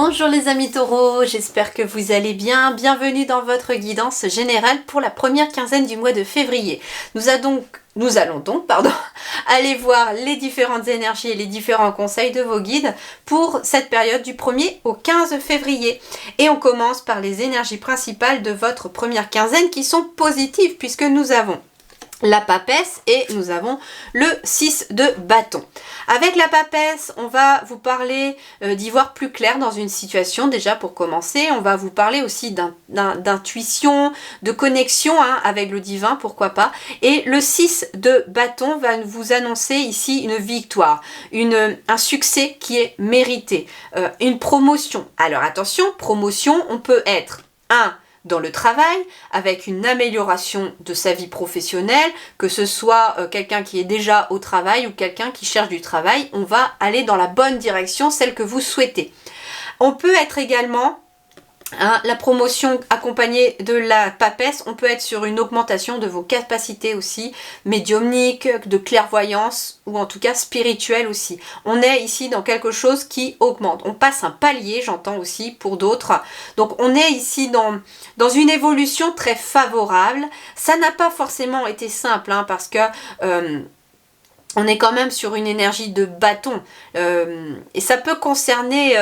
Bonjour les amis taureaux, j'espère que vous allez bien. Bienvenue dans votre guidance générale pour la première quinzaine du mois de février. Nous allons donc aller voir les différentes énergies et les différents conseils de vos guides pour cette période du 1er au 15 février. Et on commence par les énergies principales de votre première quinzaine qui sont positives puisque nous avons la papesse et nous avons le 6 de bâton. Avec la papesse, on va vous parler d'y voir plus clair dans une situation déjà pour commencer. On va vous parler aussi d'intuition, de connexion avec le divin, pourquoi pas. Et le 6 de bâton va vous annoncer ici une victoire, un succès qui est mérité, une promotion. Alors attention, promotion, on peut être dans le travail, avec une amélioration de sa vie professionnelle, que ce soit quelqu'un qui est déjà au travail ou quelqu'un qui cherche du travail, on va aller dans la bonne direction, celle que vous souhaitez. On peut être également, la promotion accompagnée de la papesse, on peut être sur une augmentation de vos capacités aussi, médiumniques, de clairvoyance ou en tout cas spirituelle aussi. On est ici dans quelque chose qui augmente. On passe un palier, j'entends aussi pour d'autres. Donc on est ici dans une évolution très favorable. Ça n'a pas forcément été simple parce que on est quand même sur une énergie de bâton. Et ça peut concerner...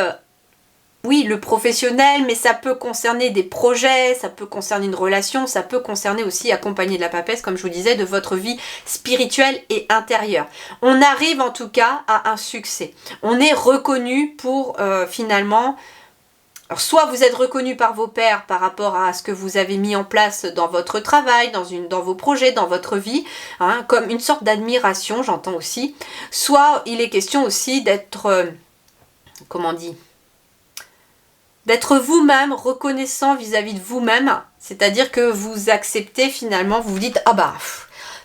oui, le professionnel, mais ça peut concerner des projets, ça peut concerner une relation, ça peut concerner aussi, accompagné de la papesse, comme je vous disais, de votre vie spirituelle et intérieure. On arrive en tout cas à un succès. On est reconnu pour finalement... Alors, soit vous êtes reconnu par vos pairs par rapport à ce que vous avez mis en place dans votre travail, dans vos projets, dans votre vie, comme une sorte d'admiration, j'entends aussi. Soit il est question aussi d'être... comment on dit ? D'être vous-même reconnaissant vis-à-vis de vous-même, c'est-à-dire que vous acceptez finalement, vous vous dites « Ah bah,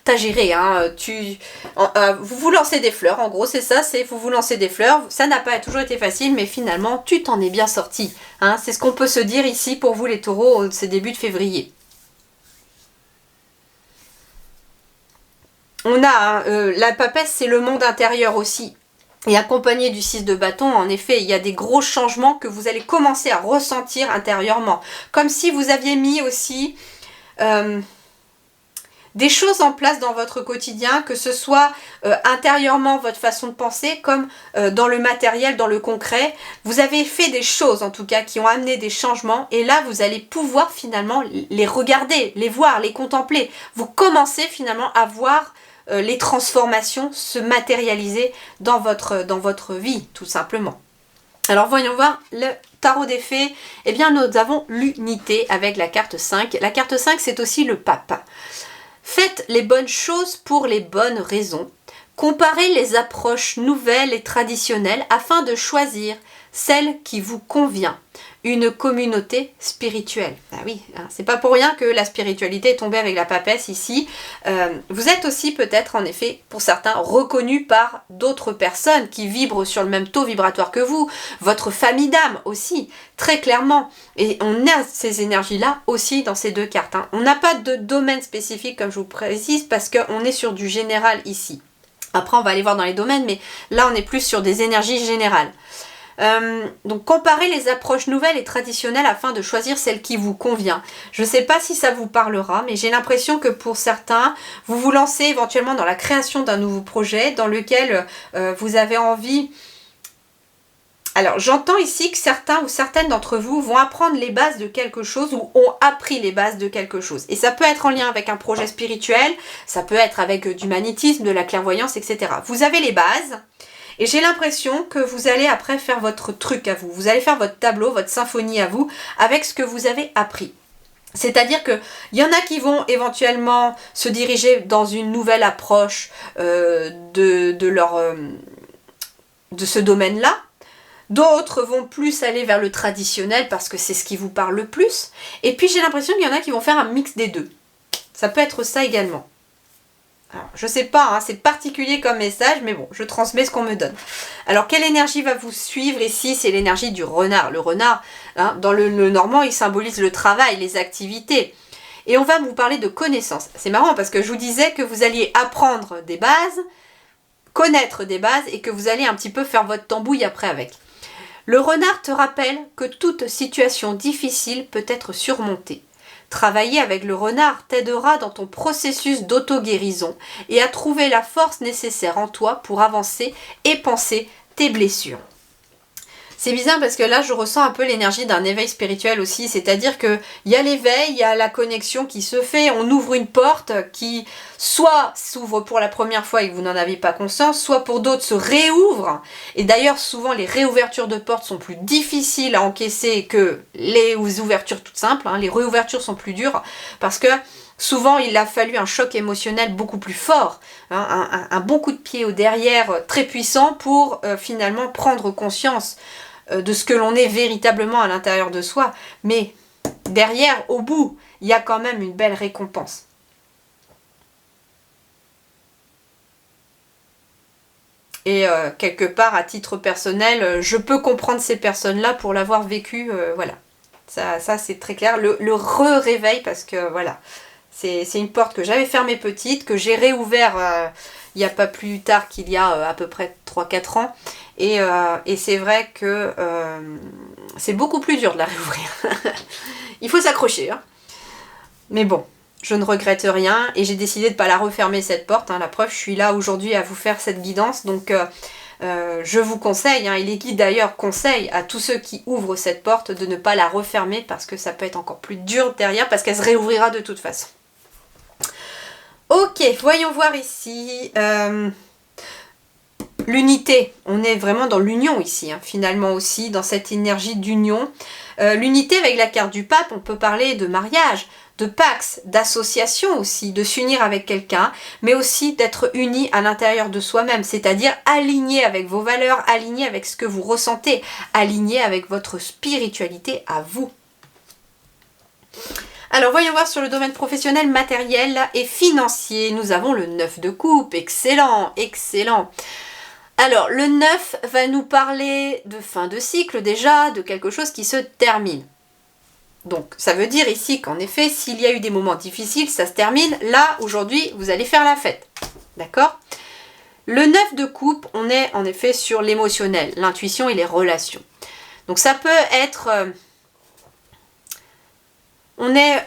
t'as géré, vous vous lancez des fleurs, en gros c'est ça, c'est vous vous lancez des fleurs, ça n'a pas toujours été facile, mais finalement tu t'en es bien sorti. C'est ce qu'on peut se dire ici pour vous les taureaux, c'est début de février. On a, la papesse c'est le monde intérieur aussi. Et accompagné du 6 de bâton, en effet, il y a des gros changements que vous allez commencer à ressentir intérieurement. Comme si vous aviez mis aussi des choses en place dans votre quotidien, que ce soit intérieurement votre façon de penser, comme dans le matériel, dans le concret. Vous avez fait des choses en tout cas qui ont amené des changements et là vous allez pouvoir finalement les regarder, les voir, les contempler. Vous commencez finalement à voir les transformations se matérialiser dans votre vie, tout simplement. Alors voyons voir le tarot des fées. Eh bien nous avons l'unité avec la carte 5. La carte 5 c'est aussi le pape. Faites les bonnes choses pour les bonnes raisons. Comparez les approches nouvelles et traditionnelles afin de choisir celle qui vous convient. Une communauté spirituelle. Ah oui, c'est pas pour rien que la spiritualité est tombée avec la papesse ici. Vous êtes aussi peut-être en effet, pour certains, reconnus par d'autres personnes qui vibrent sur le même taux vibratoire que vous. Votre famille d'âme aussi, très clairement. Et on a ces énergies-là aussi dans ces deux cartes. On n'a pas de domaine spécifique comme je vous précise parce qu'on est sur du général ici. Après on va aller voir dans les domaines, mais là on est plus sur des énergies générales. Donc comparez les approches nouvelles et traditionnelles afin de choisir celle qui vous convient. Je ne sais pas si ça vous parlera, mais j'ai l'impression que pour certains, vous vous lancez éventuellement dans la création d'un nouveau projet dans lequel vous avez envie... Alors j'entends ici que certains ou certaines d'entre vous vont apprendre les bases de quelque chose ou ont appris les bases de quelque chose. Et ça peut être en lien avec un projet spirituel, ça peut être avec du magnétisme, de la clairvoyance, etc. Vous avez les bases. Et j'ai l'impression que vous allez après faire votre truc à vous. Vous allez faire votre tableau, votre symphonie à vous avec ce que vous avez appris. C'est-à-dire qu'il y en a qui vont éventuellement se diriger dans une nouvelle approche de ce domaine-là. D'autres vont plus aller vers le traditionnel parce que c'est ce qui vous parle le plus. Et puis j'ai l'impression qu'il y en a qui vont faire un mix des deux. Ça peut être ça également. Alors, je sais pas, c'est particulier comme message, mais bon, je transmets ce qu'on me donne. Alors, quelle énergie va vous suivre ici? C'est l'énergie du renard. Le renard, dans le normand, il symbolise le travail, les activités. Et on va vous parler de connaissances. C'est marrant parce que je vous disais que vous alliez apprendre des bases, connaître des bases, et que vous allez un petit peu faire votre tambouille après avec. Le renard te rappelle que toute situation difficile peut être surmontée. Travailler avec le renard t'aidera dans ton processus d'auto-guérison et à trouver la force nécessaire en toi pour avancer et penser tes blessures. C'est bizarre parce que là je ressens un peu l'énergie d'un éveil spirituel aussi, c'est-à-dire qu'il y a l'éveil, il y a la connexion qui se fait, on ouvre une porte qui soit s'ouvre pour la première fois et que vous n'en avez pas conscience, soit pour d'autres se réouvre. Et d'ailleurs souvent les réouvertures de portes sont plus difficiles à encaisser que les ouvertures toutes simples, les réouvertures sont plus dures parce que souvent, il a fallu un choc émotionnel beaucoup plus fort, un bon coup de pied au derrière très puissant pour finalement prendre conscience de ce que l'on est véritablement à l'intérieur de soi. Mais derrière, au bout, il y a quand même une belle récompense. Et quelque part, à titre personnel, je peux comprendre ces personnes-là pour l'avoir vécu, voilà. Ça c'est très clair. Le réveil parce que voilà. C'est une porte que j'avais fermée petite, que j'ai réouvert il n'y a pas plus tard qu'il y a à peu près 3-4 ans. Et c'est vrai que c'est beaucoup plus dur de la réouvrir. Il faut s'accrocher. Mais bon, je ne regrette rien et j'ai décidé de ne pas la refermer cette porte. La preuve, je suis là aujourd'hui à vous faire cette guidance. Donc je vous conseille, et les guides d'ailleurs conseillent à tous ceux qui ouvrent cette porte de ne pas la refermer parce que ça peut être encore plus dur derrière parce qu'elle se réouvrira de toute façon. Ok, voyons voir ici. L'unité, on est vraiment dans l'union ici, finalement aussi, dans cette énergie d'union. L'unité avec la carte du pape, on peut parler de mariage, de pax, d'association aussi, de s'unir avec quelqu'un, mais aussi d'être uni à l'intérieur de soi-même, c'est-à-dire aligné avec vos valeurs, aligné avec ce que vous ressentez, aligné avec votre spiritualité à vous. Alors voyons voir sur le domaine professionnel, matériel et financier. Nous avons le 9 de coupe, excellent, excellent. Alors le 9 va nous parler de fin de cycle déjà, de quelque chose qui se termine. Donc ça veut dire ici qu'en effet, s'il y a eu des moments difficiles, ça se termine. Là, aujourd'hui, vous allez faire la fête. D'accord ? Le 9 de coupe, on est en effet sur l'émotionnel, l'intuition et les relations. Donc ça peut être... on est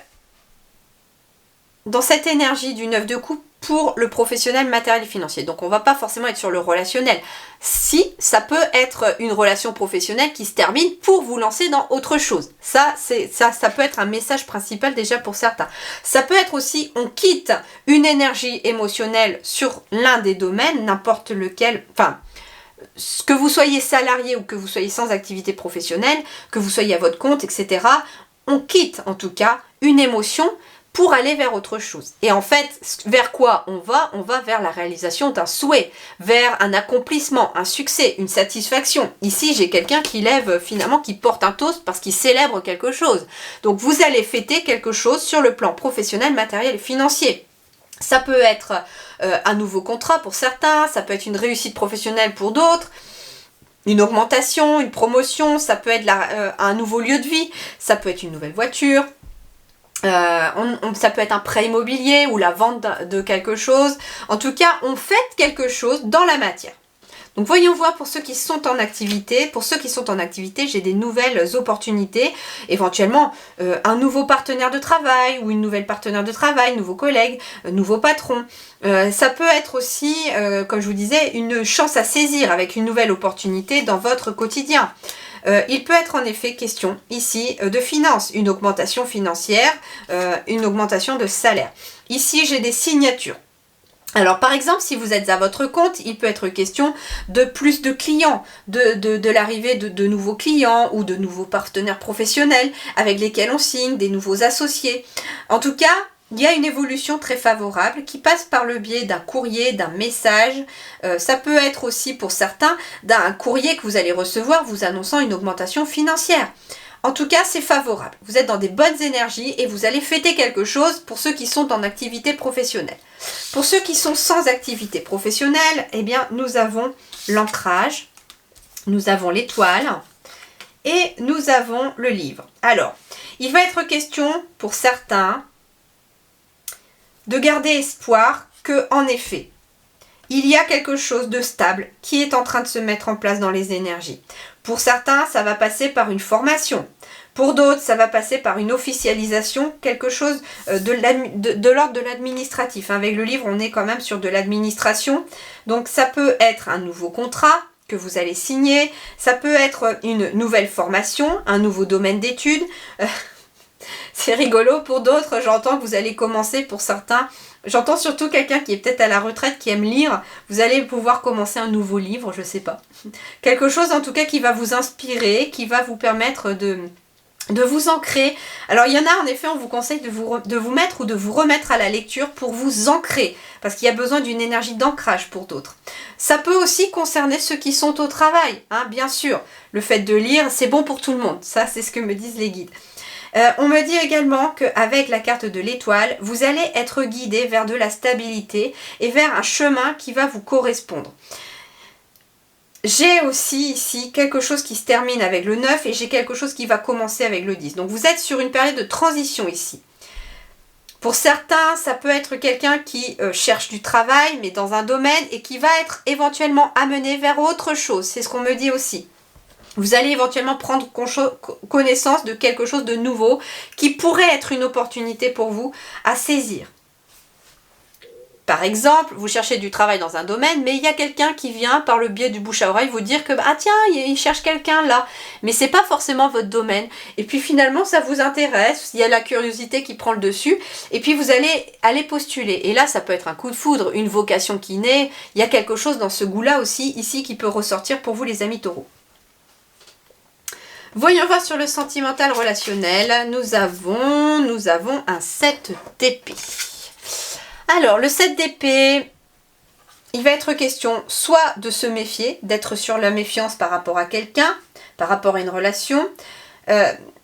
dans cette énergie du 9 de coupe pour le professionnel, matériel et financier. Donc on ne va pas forcément être sur le relationnel. Si, ça peut être une relation professionnelle qui se termine pour vous lancer dans autre chose. Ça peut être un message principal déjà pour certains. Ça peut être aussi, on quitte une énergie émotionnelle sur l'un des domaines, n'importe lequel, que vous soyez salarié ou que vous soyez sans activité professionnelle, que vous soyez à votre compte, etc. On quitte en tout cas une émotion pour aller vers autre chose. Et en fait, vers quoi on va ? On va vers la réalisation d'un souhait, vers un accomplissement, un succès, une satisfaction. Ici, j'ai quelqu'un qui lève finalement, qui porte un toast parce qu'il célèbre quelque chose. Donc vous allez fêter quelque chose sur le plan professionnel, matériel et financier. Ça peut être un nouveau contrat pour certains, ça peut être une réussite professionnelle pour d'autres, une augmentation, une promotion, ça peut être un nouveau lieu de vie, ça peut être une nouvelle voiture, ça peut être un prêt immobilier ou la vente de quelque chose. En tout cas, on fête quelque chose dans la matière. Donc voyons voir pour ceux qui sont en activité. Pour ceux qui sont en activité, j'ai des nouvelles opportunités. Éventuellement, un nouveau partenaire de travail ou une nouvelle partenaire de travail, nouveau collègue, nouveau patron. Ça peut être aussi, comme je vous disais, une chance à saisir avec une nouvelle opportunité dans votre quotidien. Il peut être en effet question ici de finances, une augmentation financière, une augmentation de salaire. Ici, j'ai des signatures. Alors par exemple, si vous êtes à votre compte, il peut être question de plus de clients, de l'arrivée de nouveaux clients ou de nouveaux partenaires professionnels avec lesquels on signe, des nouveaux associés. En tout cas, il y a une évolution très favorable qui passe par le biais d'un courrier, d'un message. Ça peut être aussi pour certains d'un courrier que vous allez recevoir vous annonçant une augmentation financière. En tout cas, c'est favorable. Vous êtes dans des bonnes énergies et vous allez fêter quelque chose pour ceux qui sont en activité professionnelle. Pour ceux qui sont sans activité professionnelle, eh bien, nous avons l'ancrage, nous avons l'étoile et nous avons le livre. Alors, il va être question pour certains de garder espoir que, en effet, il y a quelque chose de stable qui est en train de se mettre en place dans les énergies. Pour certains, ça va passer par une formation. Pour d'autres, ça va passer par une officialisation, quelque chose de l'ordre de l'administratif. Avec le livre, on est quand même sur de l'administration. Donc ça peut être un nouveau contrat que vous allez signer, ça peut être une nouvelle formation, un nouveau domaine d'études. C'est rigolo, pour d'autres, j'entends que vous allez commencer, pour certains, j'entends surtout quelqu'un qui est peut-être à la retraite, qui aime lire, vous allez pouvoir commencer un nouveau livre, je sais pas. Quelque chose en tout cas qui va vous inspirer, qui va vous permettre de vous ancrer. Alors il y en a en effet, on vous conseille de vous mettre ou de vous remettre à la lecture pour vous ancrer, parce qu'il y a besoin d'une énergie d'ancrage pour d'autres. Ça peut aussi concerner ceux qui sont au travail, hein, bien sûr. Le fait de lire, c'est bon pour tout le monde, ça c'est ce que me disent les guides. On me dit également qu'avec la carte de l'étoile, vous allez être guidé vers de la stabilité et vers un chemin qui va vous correspondre. J'ai aussi ici quelque chose qui se termine avec le 9 et j'ai quelque chose qui va commencer avec le 10. Donc vous êtes sur une période de transition ici. Pour certains, ça peut être quelqu'un qui cherche du travail, mais dans un domaine, et qui va être éventuellement amené vers autre chose. C'est ce qu'on me dit aussi. Vous allez éventuellement prendre connaissance de quelque chose de nouveau qui pourrait être une opportunité pour vous à saisir. Par exemple, vous cherchez du travail dans un domaine, mais il y a quelqu'un qui vient par le biais du bouche à oreille vous dire que ah tiens, il cherche quelqu'un là, mais c'est pas forcément votre domaine. Et puis finalement, ça vous intéresse, il y a la curiosité qui prend le dessus, et puis vous allez aller postuler. Et là, ça peut être un coup de foudre, une vocation qui naît. Il y a quelque chose dans ce goût-là aussi ici qui peut ressortir pour vous, les amis taureaux. Voyons voir sur le sentimental relationnel. Nous avons un 7 d'épée. Alors, le 7 d'épée, il va être question soit de se méfier, d'être sur la méfiance par rapport à quelqu'un, par rapport à une relation.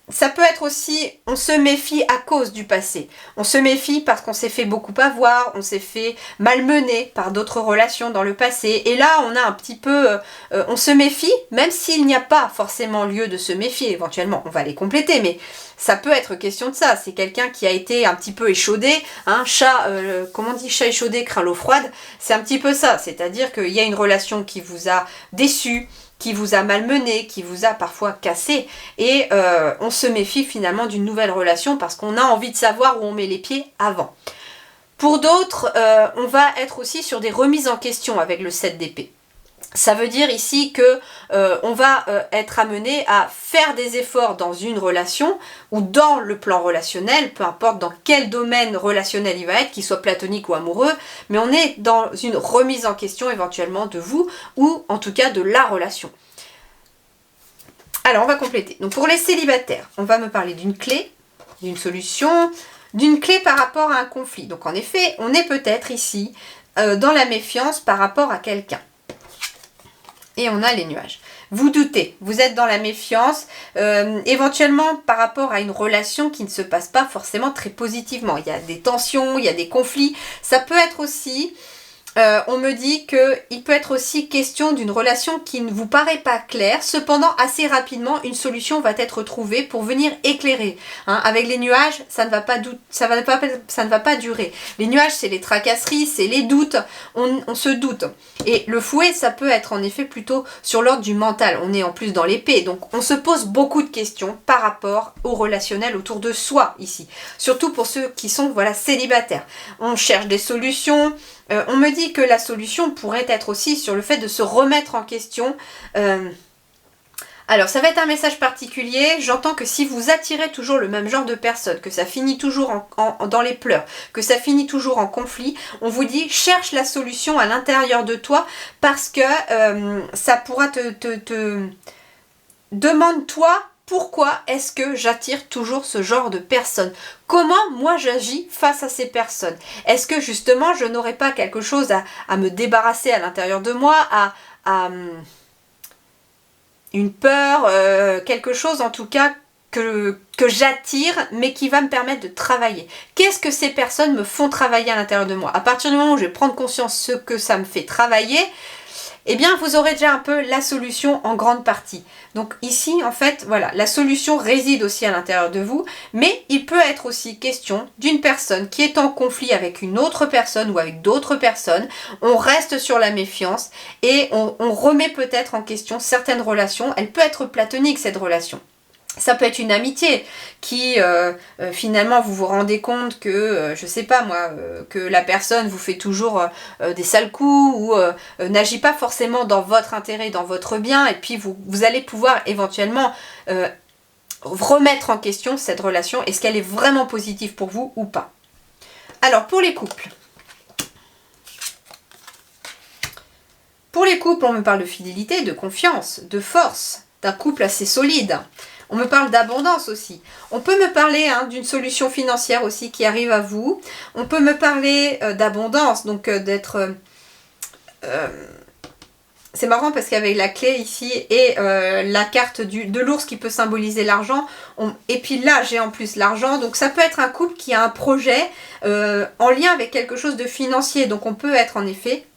Ça peut être aussi, on se méfie à cause du passé. On se méfie parce qu'on s'est fait beaucoup avoir, on s'est fait malmener par d'autres relations dans le passé. Et là, on a un petit peu, on se méfie, même s'il n'y a pas forcément lieu de se méfier. Éventuellement, on va les compléter, mais ça peut être question de ça. C'est quelqu'un qui a été un petit peu échaudé. Hein, chat, comment on dit, chat échaudé craint l'eau froide. C'est un petit peu ça. C'est-à-dire qu'il y a une relation qui vous a déçu, qui vous a malmené, qui vous a parfois cassé, et on se méfie finalement d'une nouvelle relation parce qu'on a envie de savoir où on met les pieds avant. Pour d'autres, on va être aussi sur des remises en question avec le 7 d'épée. Ça veut dire ici que on va être amené à faire des efforts dans une relation ou dans le plan relationnel, peu importe dans quel domaine relationnel il va être, qu'il soit platonique ou amoureux, mais on est dans une remise en question éventuellement de vous ou en tout cas de la relation. Alors on va compléter. Donc pour les célibataires, on va me parler d'une clé, d'une solution, d'une clé par rapport à un conflit. Donc en effet, on est peut-être ici dans la méfiance par rapport à quelqu'un. Et on a les nuages. Vous doutez, vous êtes dans la méfiance, éventuellement par rapport à une relation qui ne se passe pas forcément très positivement. Il y a des tensions, il y a des conflits. Ça peut être aussi, on me dit qu'il peut être aussi question d'une relation qui ne vous paraît pas claire. Cependant, assez rapidement, une solution va être trouvée pour venir éclairer. Hein, avec les nuages, ça ne va pas durer. Les nuages, c'est les tracasseries, c'est les doutes. On se doute. Et le fouet, ça peut être en effet plutôt sur l'ordre du mental. On est en plus dans l'épée. Donc, on se pose beaucoup de questions par rapport au relationnel autour de soi ici. Surtout pour ceux qui sont célibataires. On cherche des solutions. On me dit que la solution pourrait être aussi sur le fait de se remettre en question. Alors, ça va être un message particulier. J'entends que si vous attirez toujours le même genre de personne, que ça finit toujours dans les pleurs, que ça finit toujours en conflit, on vous dit cherche la solution à l'intérieur de toi parce que ça pourra demande-toi pourquoi est-ce que j'attire toujours ce genre de personnes? Comment moi j'agis face à ces personnes? Est-ce que justement je n'aurais pas quelque chose à me débarrasser à l'intérieur de moi, une peur, quelque chose en tout cas que j'attire mais qui va me permettre de travailler? Qu'est-ce que ces personnes me font travailler à l'intérieur de moi? À partir du moment où je vais prendre conscience de ce que ça me fait travailler, eh bien vous aurez déjà un peu la solution en grande partie. Donc ici, en fait, voilà, la solution réside aussi à l'intérieur de vous, mais il peut être aussi question d'une personne qui est en conflit avec une autre personne ou avec d'autres personnes. On reste sur la méfiance et on remet peut-être en question certaines relations. Elle peut être platonique, cette relation. Ça peut être une amitié qui finalement vous vous rendez compte que, je sais pas moi, que la personne vous fait toujours des sales coups ou n'agit pas forcément dans votre intérêt, dans votre bien, et puis vous allez pouvoir éventuellement remettre en question cette relation. Est-ce qu'elle est vraiment positive pour vous ou pas? Alors pour les couples. Pour les couples, on me parle de fidélité, de confiance, de force, d'un couple assez solide. On me parle d'abondance aussi. On peut me parler d'une solution financière aussi qui arrive à vous. On peut me parler d'abondance, donc d'être... c'est marrant parce qu'avec la clé ici et la carte de l'ours qui peut symboliser l'argent, et puis là j'ai en plus l'argent, donc ça peut être un couple qui a un projet en lien avec quelque chose de financier. Donc on peut être en effet,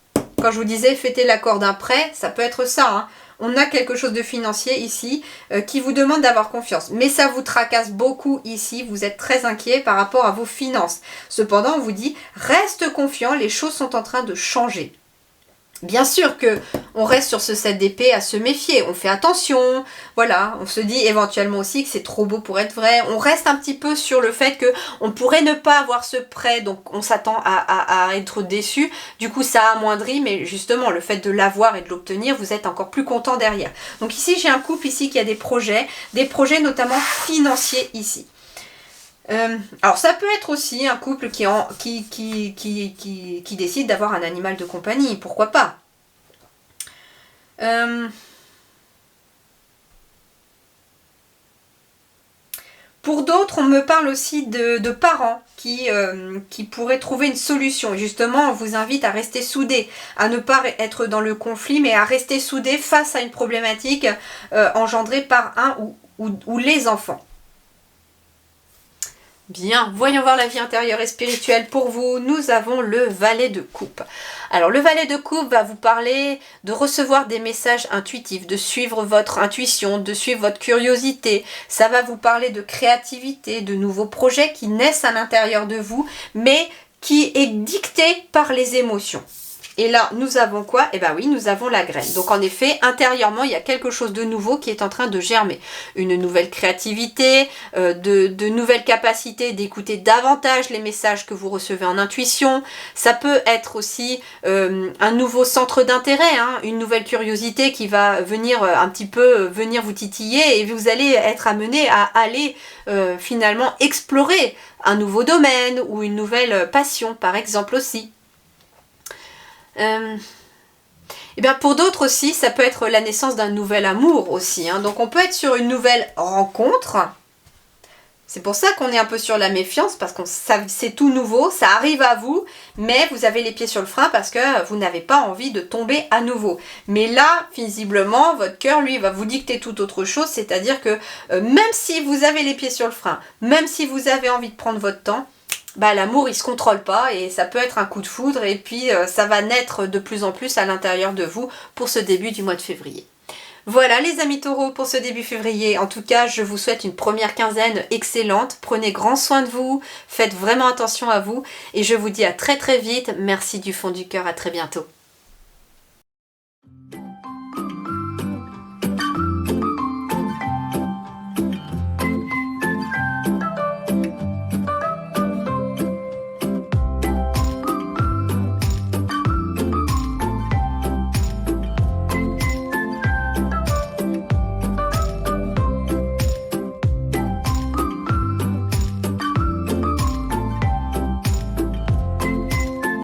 quand je vous disais fêter l'accord d'un prêt, ça peut être ça, hein. On a quelque chose de financier ici qui vous demande d'avoir confiance. Mais ça vous tracasse beaucoup ici. Vous êtes très inquiet par rapport à vos finances. Cependant, on vous dit, reste confiant, les choses sont en train de changer. Bien sûr que on reste sur ce 7 d'épée à se méfier, on fait attention, voilà, on se dit éventuellement aussi que c'est trop beau pour être vrai, on reste un petit peu sur le fait que on pourrait ne pas avoir ce prêt, donc on s'attend à être déçu, du coup ça amoindrit, mais justement le fait de l'avoir et de l'obtenir, vous êtes encore plus content derrière. Donc ici j'ai un couple ici qui a des projets notamment financiers ici. Alors ça peut être aussi un couple qui décide d'avoir un animal de compagnie, pourquoi pas. Pour d'autres, on me parle aussi de parents qui pourraient trouver une solution. Et justement, on vous invite à rester soudés, à ne pas être dans le conflit, mais à rester soudés face à une problématique engendrée par un ou les enfants. Bien, voyons voir la vie intérieure et spirituelle pour vous. Nous avons le valet de coupe. Alors le valet de coupe va vous parler de recevoir des messages intuitifs, de suivre votre intuition, de suivre votre curiosité. Ça va vous parler de créativité, de nouveaux projets qui naissent à l'intérieur de vous, mais qui est dicté par les émotions. Et là, nous avons quoi? Eh bien oui, nous avons la graine. Donc en effet, intérieurement, il y a quelque chose de nouveau qui est en train de germer. Une nouvelle créativité, de nouvelles capacités d'écouter davantage les messages que vous recevez en intuition. Ça peut être aussi un nouveau centre d'intérêt, hein, une nouvelle curiosité qui va venir un petit peu venir vous titiller et vous allez être amené à aller finalement explorer un nouveau domaine ou une nouvelle passion par exemple aussi. Et bien pour d'autres aussi, ça peut être la naissance d'un nouvel amour aussi. Hein. Donc on peut être sur une nouvelle rencontre. C'est pour ça qu'on est un peu sur la méfiance, parce que c'est tout nouveau, ça arrive à vous, mais vous avez les pieds sur le frein parce que vous n'avez pas envie de tomber à nouveau. Mais là, visiblement, votre cœur, lui, va vous dicter tout autre chose, c'est-à-dire que même si vous avez les pieds sur le frein, même si vous avez envie de prendre votre temps, bah, l'amour il se contrôle pas et ça peut être un coup de foudre et puis ça va naître de plus en plus à l'intérieur de vous pour ce début du mois de février. Voilà les amis taureaux pour ce début février. En tout cas, je vous souhaite une première quinzaine excellente. Prenez grand soin de vous, faites vraiment attention à vous et je vous dis à très très vite. Merci du fond du cœur, à très bientôt.